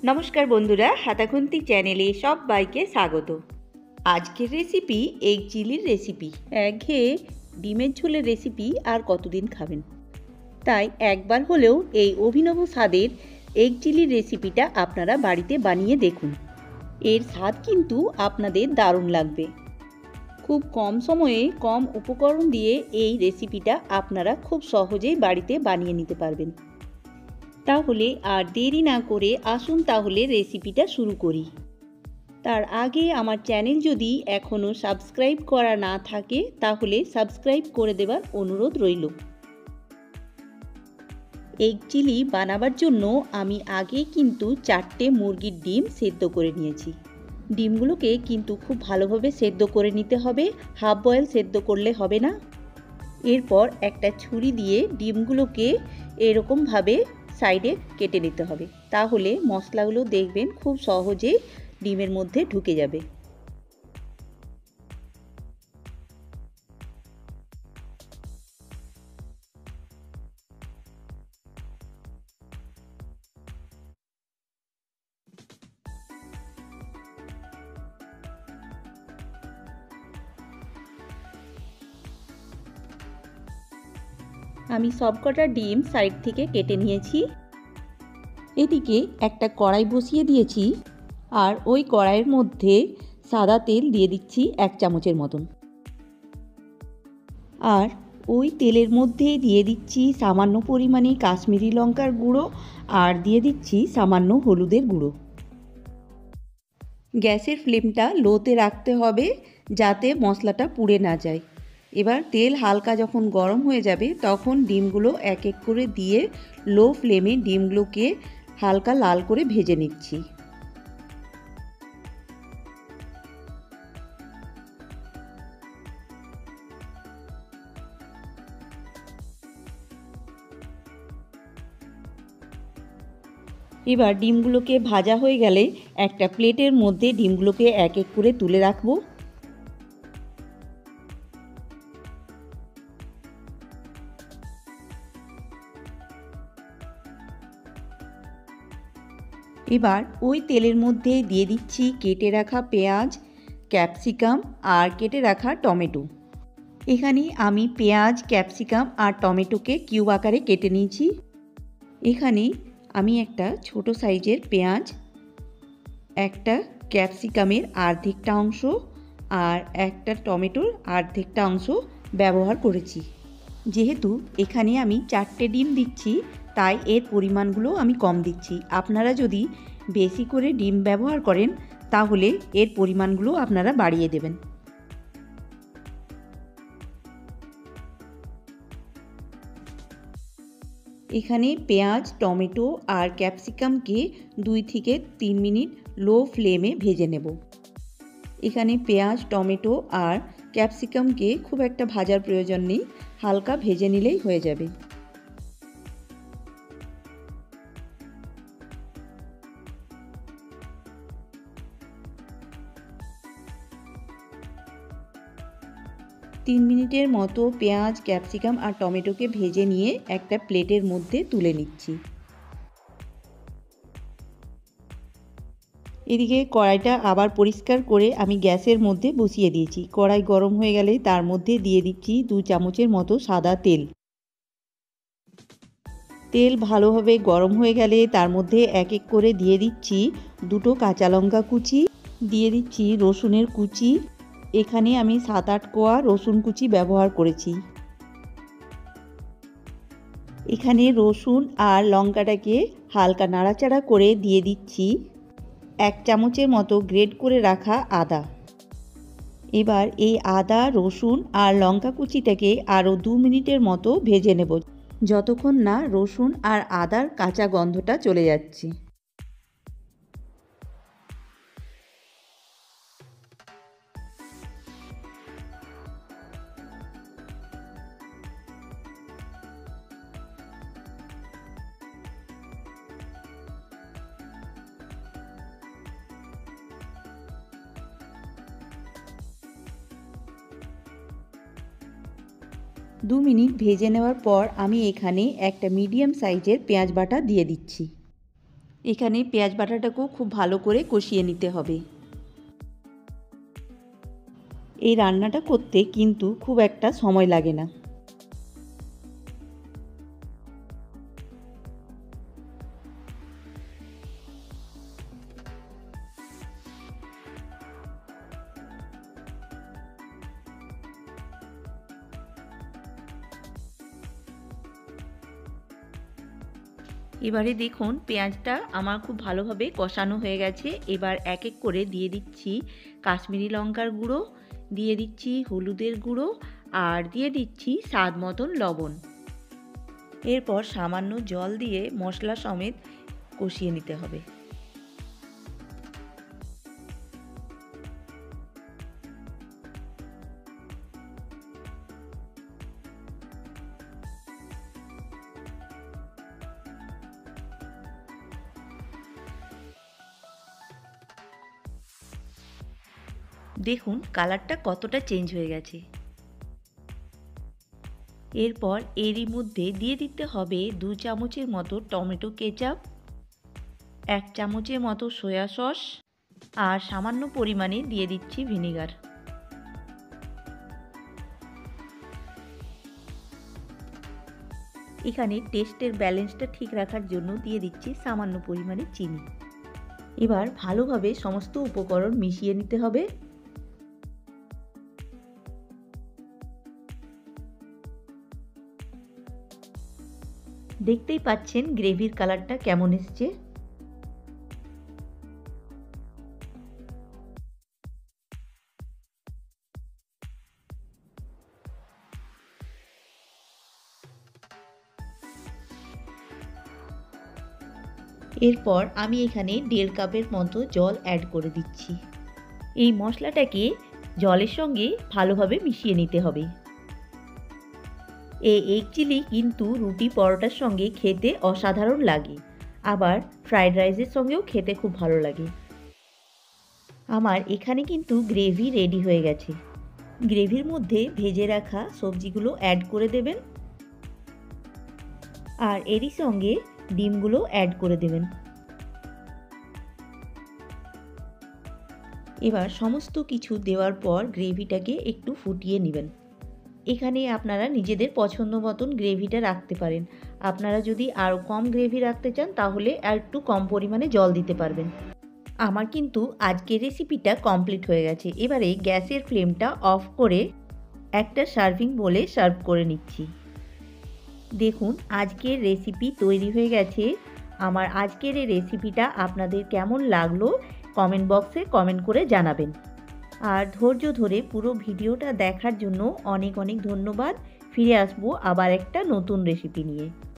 নমস্কার বন্ধুরা, হাতাখুন্তি চ্যানেলে সবাইকে স্বাগত। আজকের রেসিপি এগ চিলির রেসিপি। একঘেয়ে ডিমের ঝোলের রেসিপি আর কতদিন খাবেন, তাই একবার হলেও এই অভিনব স্বাদের এগ চিলির রেসিপিটা আপনারা বাড়িতে বানিয়ে দেখুন। এর স্বাদ কিন্তু আপনাদের দারুণ লাগবে। খুব কম সময়ে কম উপকরণ দিয়ে এই রেসিপিটা আপনারা খুব সহজেই বাড়িতে বানিয়ে নিতে পারবেন। তাহলে আর দেরি না করে আসুন তাহলে রেসিপিটা শুরু করি। তার আগে আমার চ্যানেল যদি এখনও সাবস্ক্রাইব করা না থাকে তাহলে সাবস্ক্রাইব করে দেওয়ার অনুরোধ রইল। এগ চিলি বানাবার জন্য আমি আগে কিন্তু 4টে মুরগির ডিম সেদ্ধ করে নিয়েছি। ডিমগুলোকে কিন্তু খুব ভালোভাবে সেদ্ধ করে নিতে হবে, হাফ বয়েল সেদ্ধ করলে হবে না। এরপর একটা ছুরি দিয়ে ডিমগুলোকে এরকমভাবে সাইডে কেটে নিতে হবে, তাহলে মশলাগুলো দেখবেন খুব সহজেই ডিমের মধ্যে ঢুকে যাবে। আমি সবকটা ডিম সাইড থেকে কেটে নিয়েছি। এদিকে একটা কড়াই বসিয়ে দিয়েছি, আর ওই কড়াইয়ের মধ্যে সাদা তেল দিয়ে দিচ্ছি 1 চামচের মতন। আর ওই তেলের মধ্যেই দিয়ে দিচ্ছি সামান্য পরিমাণে কাশ্মীরি লঙ্কার গুঁড়ো, আর দিয়ে দিচ্ছি সামান্য হলুদের গুঁড়ো। গ্যাসের ফ্লেমটা লোতে রাখতে হবে যাতে মশলাটা পুড়ে না যায়। এবার তেল হালকা যখন গরম হয়ে যাবে তখন ডিমগুলো এক এক করে দিয়ে লো ফ্লেমে ডিমগুলোকে হালকা লাল করে ভেজে নিচ্ছি। এবার ডিমগুলোকে ভাজা হয়ে গেলে একটা প্লেটের মধ্যে ডিমগুলোকে এক এক করে তুলে রাখবো। এবার ওই তেলের মধ্যে দিয়ে দিচ্ছি কেটে রাখা পেঁয়াজ, ক্যাপসিকাম আর কেটে রাখা টমেটো। এখানে আমি পেঁয়াজ, ক্যাপসিকাম আর টমেটোকে কিউব আকারে কেটে নিয়েছি। এখানে আমি একটা ছোট সাইজের পেঁয়াজ, একটা ক্যাপসিকামের অর্ধেকটা অংশ আর একটা টমেটোর অর্ধেকটা অংশ ব্যবহার করেছি। যেহেতু এখানে আমি 4টে ডিম দিচ্ছি তাই এর পরিমাণগুলো আমি কম দিচ্ছি। আপনারা যদি বেশি করে ডিম ব্যবহার করেন তাহলে এর পরিমাণগুলো আপনারা বাড়িয়ে দেবেন। এখানে পেঁয়াজ, টমেটো আর ক্যাপসিকামকে 2 থেকে 3 মিনিট লো ফ্লেমে ভেজে নেব। এখানে পেঁয়াজ, টমেটো আর ক্যাপসিকামকে খুব একটা ভাজার প্রয়োজন নেই, হালকা ভেজে নিলেই হয়ে যাবে। তিন মিনিটের মতো পেঁয়াজ, ক্যাপসিকাম আর টমেটোকে ভেজে নিয়ে একটা প্লেটের মধ্যে তুলে নিচ্ছি। এদিকে কড়াইটা আবার পরিষ্কার করে আমি গ্যাসের মধ্যে বসিয়ে দিয়েছি। কড়াই গরম হয়ে গেলে তার মধ্যে দিয়ে দিচ্ছি 2 চামচের মতো সাদা তেল। তেল ভালোভাবে গরম হয়ে গেলে তার মধ্যে এক এক করে দিয়ে দিচ্ছি 2টো কাঁচা লঙ্কা কুচি, দিয়ে দিচ্ছি রসুনের কুচি। এখানে আমি 7-8 কোয়া রসুন কুচি ব্যবহার করেছি। এখানে রসুন আর লঙ্কাটাকে হালকা নাড়াচাড়া করে দিয়ে দিচ্ছি 1 চামচের মতো গ্রেট করে রাখা আদা। এবার এই আদা, রসুন আর লঙ্কা কুচিটাকে আরও 2 মিনিটের মতো ভেজে নেব, যতক্ষণ না রসুন আর আদার কাঁচা গন্ধটা চলে যাচ্ছে। দু মিনিট ভেজে নেওয়ার পর আমি এখানে একটা মিডিয়াম সাইজের পেঁয়াজ বাটা দিয়ে দিচ্ছি। এখানে পেঁয়াজ বাটাটাকেও খুব ভালো করে কষিয়ে নিতে হবে। এই রান্নাটা করতে কিন্তু খুব একটা সময় লাগে না। এবারে দেখুন পেঁয়াজটা আমার খুব ভালোভাবে কষানো হয়ে গেছে। এবার এক এক করে দিয়ে দিচ্ছি কাশ্মীরি লঙ্কার গুঁড়ো, দিয়ে দিচ্ছি হলুদের গুঁড়ো আর দিয়ে দিচ্ছি স্বাদ মতন লবণ। এরপর সামান্য জল দিয়ে মশলা সমেত কষিয়ে নিতে হবে। দেখুন কালারটা কতটা চেঞ্জ হয়ে গেছে। এরপর এরই মধ্যে দিয়ে দিতে হবে 2 চামচের মতো টমেটো কেচাপ, 1 চামচের মতো সয়া সস আর সামান্য পরিমাণে দিয়ে দিচ্ছি ভিনেগার। এখানে টেস্টের ব্যালেন্সটা ঠিক রাখার জন্য দিয়ে দিচ্ছি সামান্য পরিমাণে চিনি। এবার ভালোভাবে সমস্ত উপকরণ মিশিয়ে নিতে হবে। দেখতেই পাচ্ছেন গ্রেভির কালারটা কেমন এসছে। এরপর আমি এখানে 1.5 কাপের মতো জল অ্যাড করে দিচ্ছি। এই মশলাটাকে জলের সঙ্গে ভালোভাবে মিশিয়ে নিতে হবে। এই এগ চিলি কিন্তু রুটি পরোটার সঙ্গে খেতে অসাধারণ লাগে, আবার ফ্রাইড রাইসের সঙ্গেও খেতে খুব ভালো লাগে। আমার এখানে কিন্তু গ্রেভি রেডি হয়ে গেছে। গ্রেভির মধ্যে ভেজে রাখা সবজিগুলো অ্যাড করে দেবেন আর এরই সঙ্গে ডিমগুলো অ্যাড করে দেবেন। এবার সমস্ত কিছু দেওয়ার পর গ্রেভিটাকে একটু ফুটিয়ে নেবেন। এখানে আপনারা নিজেদের পছন্দ মতন গ্রেভিটা রাখতে পারেন। আপনারা যদি আরও কম গ্রেভি রাখতে চান তাহলে আর একটু কম পরিমাণে জল দিতে পারবেন। আমার কিন্তু আজকের রেসিপিটা কমপ্লিট হয়ে গেছে। এবারে গ্যাসের ফ্লেমটা অফ করে একটা সার্ভিং বোলে সার্ভ করে নিচ্ছি। দেখুন আজকের রেসিপি তৈরি হয়ে গেছে। আমার আজকের এই রেসিপিটা আপনাদের কেমন লাগলো কমেন্ট বক্সে কমেন্ট করে জানাবেন। আর ধৈর্য ধরে পুরো ভিডিওটা দেখার জন্য অনেক অনেক ধন্যবাদ। ফিরে আসবো আবার একটা নতুন রেসিপি নিয়ে।